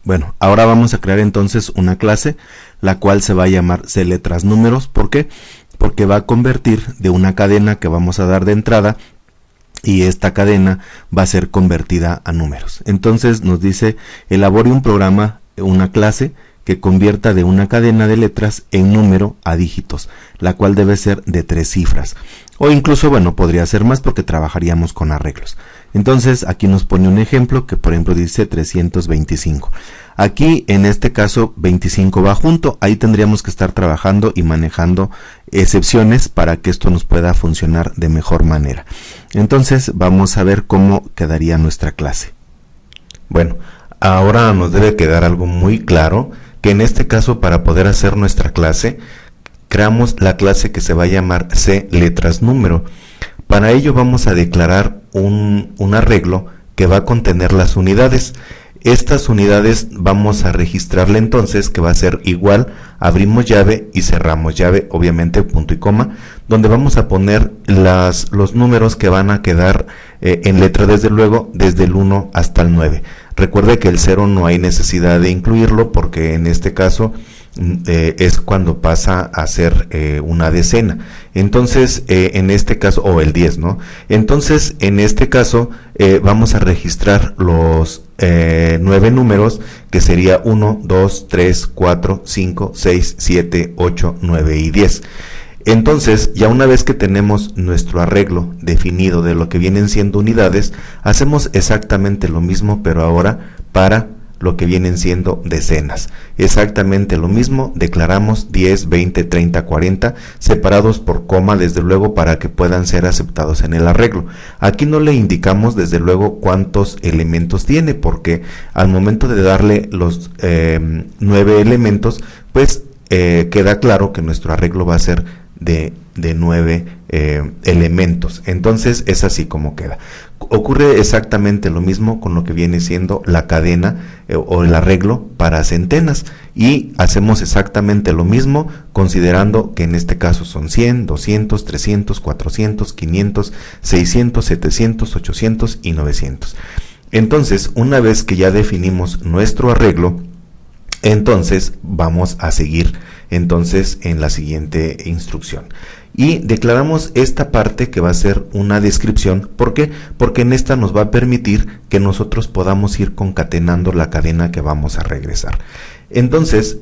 Bueno, ahora vamos a crear entonces una clase, la cual se va a llamar CLetras_Números. ¿Por qué? Porque va a convertir de una cadena que vamos a dar de entrada, y esta cadena va a ser convertida a números. Entonces nos dice, elabore un programa, una clase, que convierta de una cadena de letras en número a dígitos, la cual debe ser de 3 cifras. O incluso, bueno, podría ser más porque trabajaríamos con arreglos. Entonces aquí nos pone un ejemplo que por ejemplo dice 325. Aquí en este caso 25 va junto, ahí tendríamos que estar trabajando y manejando excepciones para que esto nos pueda funcionar de mejor manera. Entonces vamos a ver cómo quedaría nuestra clase. Bueno, ahora nos debe quedar algo muy claro, que en este caso para poder hacer nuestra clase, creamos la clase que se va a llamar CLetras_Número. Para ello vamos a declarar un arreglo que va a contener las unidades. Estas unidades vamos a registrarle entonces que va a ser igual, abrimos llave y cerramos llave, obviamente punto y coma, donde vamos a poner los números que van a quedar en letra desde luego, desde el 1 hasta el 9. Recuerde que el 0 no hay necesidad de incluirlo porque en este caso es cuando pasa a ser una decena. Entonces en este caso, o el 10, ¿no? Entonces en este caso vamos a registrar los 9 números, que sería 1, 2, 3, 4, 5, 6, 7, 8, 9 y 10. Entonces, ya una vez que tenemos nuestro arreglo definido de lo que vienen siendo unidades, hacemos exactamente lo mismo, pero ahora para lo que vienen siendo decenas. Exactamente lo mismo, declaramos 10, 20, 30, 40, separados por coma, desde luego, para que puedan ser aceptados en el arreglo. Aquí no le indicamos, desde luego, cuántos elementos tiene, porque al momento de darle los 9 elementos, pues queda claro que nuestro arreglo va a ser de 9 elementos. Entonces es así como queda. Ocurre exactamente lo mismo con lo que viene siendo la cadena o el arreglo para centenas, y hacemos exactamente lo mismo considerando que en este caso son 100, 200, 300, 400, 500, 600, 700, 800 y 900. Entonces, una vez que ya definimos nuestro arreglo, entonces vamos a seguir entonces en la siguiente instrucción y declaramos esta parte que va a ser una descripción. ¿Por qué? Porque en esta nos va a permitir que nosotros podamos ir concatenando la cadena que vamos a regresar. Entonces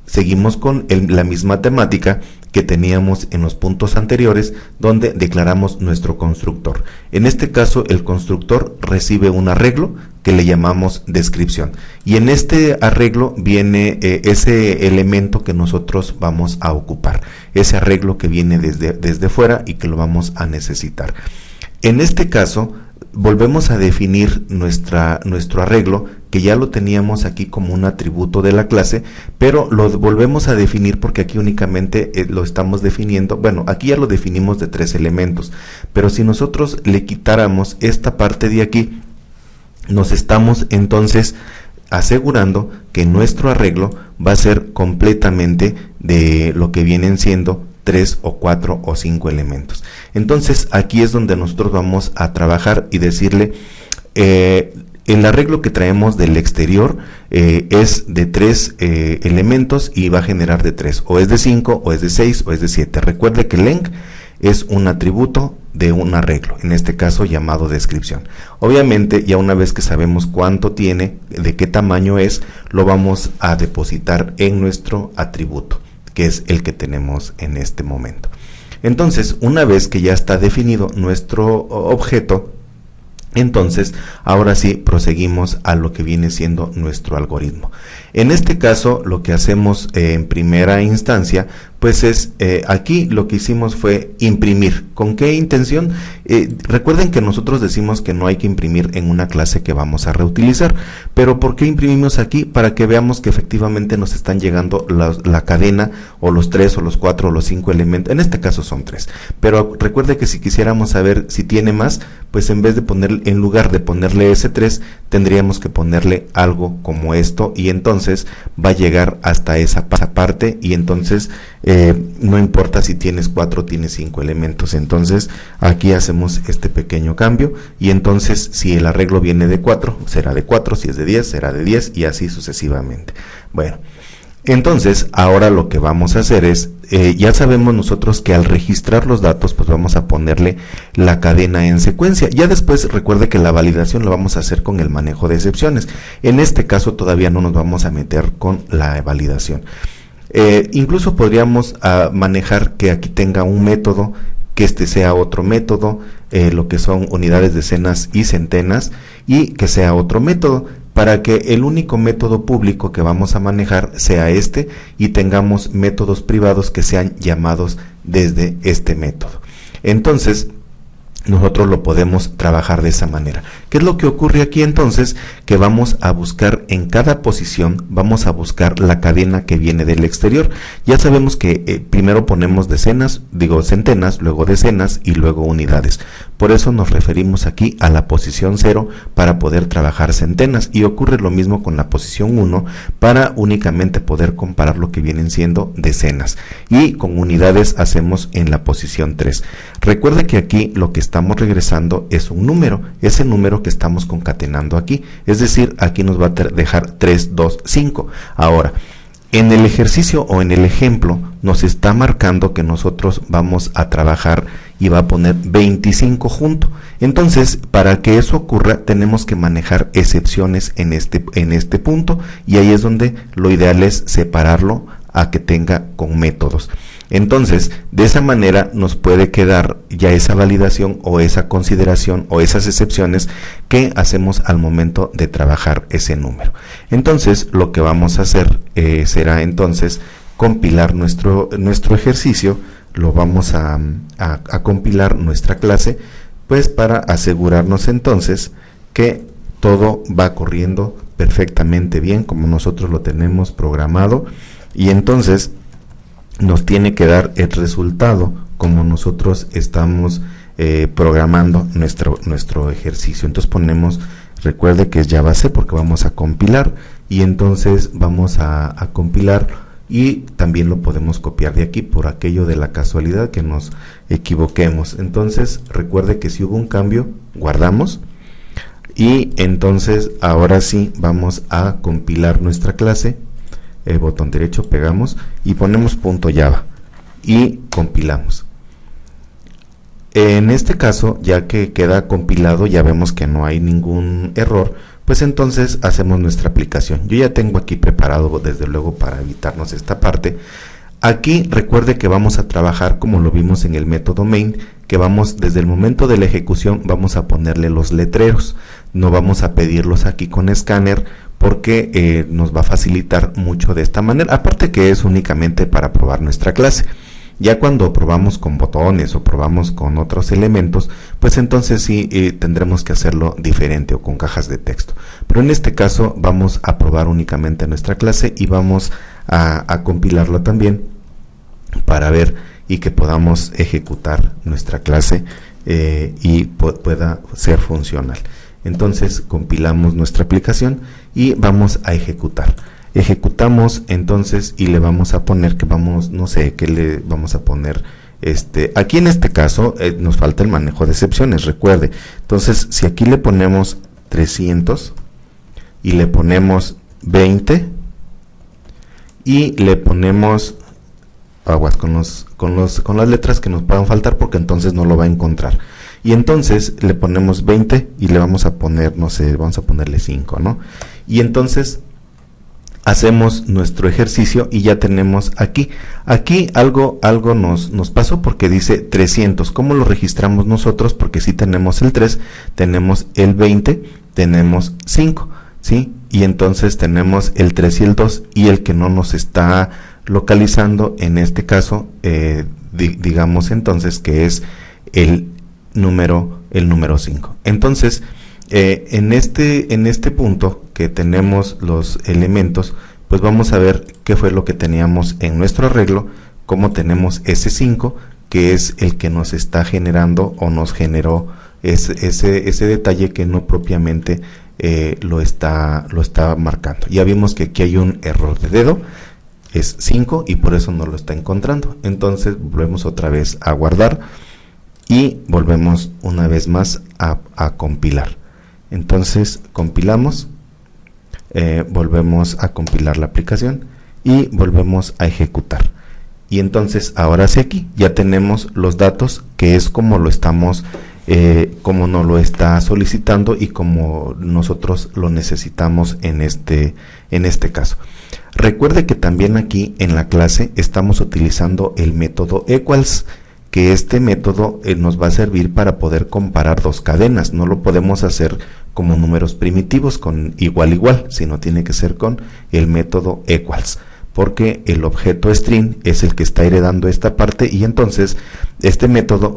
seguimos con la misma temática que teníamos en los puntos anteriores, donde declaramos nuestro constructor. En este caso, el constructor recibe un arreglo que le llamamos descripción, y en este arreglo viene ese elemento que nosotros vamos a ocupar, ese arreglo que viene desde fuera y que lo vamos a necesitar. En este caso, volvemos a definir nuestro arreglo, que ya lo teníamos aquí como un atributo de la clase, pero lo volvemos a definir porque aquí únicamente lo estamos definiendo. Bueno, aquí ya lo definimos de 3 elementos, pero si nosotros le quitáramos esta parte de aquí, nos estamos entonces asegurando que nuestro arreglo va a ser completamente de lo que vienen siendo 3 o 4 o 5 elementos. Entonces aquí es donde nosotros vamos a trabajar y decirle el arreglo que traemos del exterior es de 3 elementos y va a generar de 3, o es de 5, o es de 6, o es de 7. Recuerde que length es un atributo de un arreglo, en este caso llamado descripción. Obviamente, ya una vez que sabemos cuánto tiene, de qué tamaño es, lo vamos a depositar en nuestro atributo, que es el que tenemos en este momento. Entonces, una vez que ya está definido nuestro objeto, entonces ahora sí proseguimos a lo que viene siendo nuestro algoritmo. En este caso, lo que hacemos en primera instancia, pues es, aquí lo que hicimos fue imprimir. ¿Con qué intención? Recuerden que nosotros decimos que no hay que imprimir en una clase que vamos a reutilizar, pero ¿por qué imprimimos aquí? Para que veamos que efectivamente nos están llegando la cadena, o los 3, o los 4, o los 5 elementos. En este caso son 3, pero recuerde que si quisiéramos saber si tiene más, pues en vez de en lugar de ponerle ese 3, tendríamos que ponerle algo como esto, y entonces va a llegar hasta esa parte, y entonces no importa si tienes 4 o tienes 5 elementos. Entonces aquí hacemos este pequeño cambio, y entonces si el arreglo viene de 4, será de 4, si es de 10, será de 10, y así sucesivamente. Bueno, entonces ahora lo que vamos a hacer es, ya sabemos nosotros que al registrar los datos, pues vamos a ponerle la cadena en secuencia. Ya después recuerde que la validación lo vamos a hacer con el manejo de excepciones. En este caso todavía no nos vamos a meter con la validación. Incluso podríamos manejar que aquí tenga un método, que este sea otro método, lo que son unidades, decenas y centenas, y que sea otro método, para que el único método público que vamos a manejar sea este, y tengamos métodos privados que sean llamados desde este método. Entonces nosotros lo podemos trabajar de esa manera. ¿Qué es lo que ocurre aquí entonces? Que vamos a buscar en cada posición, vamos a buscar la cadena que viene del exterior. Ya sabemos que primero ponemos centenas, luego decenas y luego unidades. Por eso nos referimos aquí a la posición 0 para poder trabajar centenas, y ocurre lo mismo con la posición 1 para únicamente poder comparar lo que vienen siendo decenas, y con unidades hacemos en la posición 3. Recuerda que aquí lo que estamos regresando es un número, ese número que estamos concatenando aquí, es decir, aquí nos va a dejar 3, 2, 5. Ahora, en el ejercicio o en el ejemplo nos está marcando que nosotros vamos a trabajar y va a poner 25 junto. Entonces, para que eso ocurra, tenemos que manejar excepciones en este punto, y ahí es donde lo ideal es separarlo a que tenga con métodos. Entonces, de esa manera nos puede quedar ya esa validación o esa consideración o esas excepciones que hacemos al momento de trabajar ese número. Entonces, lo que vamos a hacer será entonces compilar nuestro ejercicio. Lo vamos a compilar nuestra clase, pues para asegurarnos entonces que todo va corriendo perfectamente bien como nosotros lo tenemos programado, y entonces nos tiene que dar el resultado como nosotros estamos programando nuestro ejercicio. Entonces ponemos, recuerde que es Java C porque vamos a compilar, y entonces vamos a compilar, y también lo podemos copiar de aquí por aquello de la casualidad que nos equivoquemos. Entonces recuerde que si hubo un cambio, guardamos, y entonces ahora sí vamos a compilar nuestra clase. Botón derecho, pegamos y ponemos .java y compilamos. En este caso, ya que queda compilado, ya vemos que no hay ningún error, pues entonces hacemos nuestra aplicación. Yo ya tengo aquí preparado desde luego para evitarnos esta parte. Aquí recuerde que vamos a trabajar como lo vimos en el método main, que vamos desde el momento de la ejecución vamos a ponerle los letreros, no vamos a pedirlos aquí con escáner, porque nos va a facilitar mucho de esta manera, aparte que es únicamente para probar nuestra clase. Ya cuando probamos con botones o probamos con otros elementos, pues entonces sí tendremos que hacerlo diferente, o con cajas de texto. Pero en este caso vamos a probar únicamente nuestra clase, y vamos a compilarlo también para ver y que podamos ejecutar nuestra clase y pueda ser funcional. Entonces compilamos nuestra aplicación y vamos a ejecutar. Ejecutamos entonces y le vamos a poner que vamos, no sé, qué le vamos a poner. Aquí en este caso nos falta el manejo de excepciones, recuerde. Entonces si aquí le ponemos 300 y le ponemos 20 y le ponemos aguas con las letras que nos puedan faltar, porque entonces no lo va a encontrar. Y entonces le ponemos 20 y le vamos a poner, no sé, vamos a ponerle 5, ¿no? Y entonces hacemos nuestro ejercicio y ya tenemos aquí algo nos pasó, porque dice 300. ¿Cómo lo registramos nosotros? Porque si tenemos el 3, tenemos el 20, tenemos 5, ¿sí? Y entonces tenemos el 3 y el 2, y el que no nos está localizando en este caso, digamos entonces que es el número 5. Entonces en este punto que tenemos los elementos, pues vamos a ver qué fue lo que teníamos en nuestro arreglo, como tenemos ese 5, que es el que nos está generando o nos generó ese detalle que no propiamente lo está marcando. Ya vimos que aquí hay un error de dedo, es 5 y por eso no lo está encontrando. Entonces volvemos otra vez a guardar y volvemos una vez más a compilar. Entonces compilamos, volvemos a compilar la aplicación y volvemos a ejecutar. Y entonces ahora sí, aquí ya tenemos los datos, que es como lo estamos como nos lo está solicitando y como nosotros lo necesitamos en este caso. Recuerde que también aquí en la clase estamos utilizando el método equals, que este método nos va a servir para poder comparar dos cadenas. No lo podemos hacer como números primitivos con igual, sino tiene que ser con el método equals, porque el objeto string es el que está heredando esta parte y entonces este método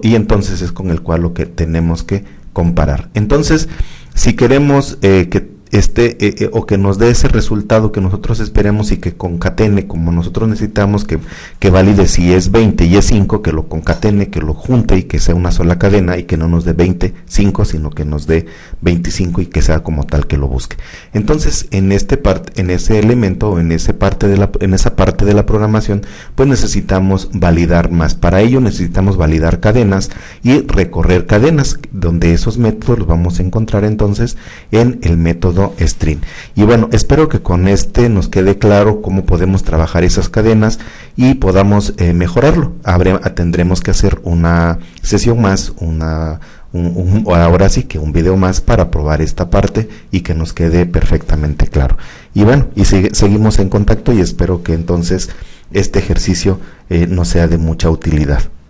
y entonces es con el cual lo que tenemos que comparar. Entonces, si queremos que o que nos dé ese resultado que nosotros esperemos y que concatene como nosotros necesitamos, que valide si es 20 y es 5, que lo concatene, que lo junte y que sea una sola cadena y que no nos dé 25, sino que nos dé 25 y que sea como tal que lo busque. Entonces, en ese elemento o en esa parte de la programación, pues necesitamos validar más. Para ello necesitamos validar cadenas y recorrer cadenas, donde esos métodos los vamos a encontrar entonces en el método string. Y bueno, espero que con nos quede claro cómo podemos trabajar esas cadenas y podamos mejorarlo. Tendremos que hacer una sesión más, ahora sí que un video más para probar esta parte y que nos quede perfectamente claro. Y bueno, y seguimos en contacto y espero que entonces este ejercicio nos sea de mucha utilidad.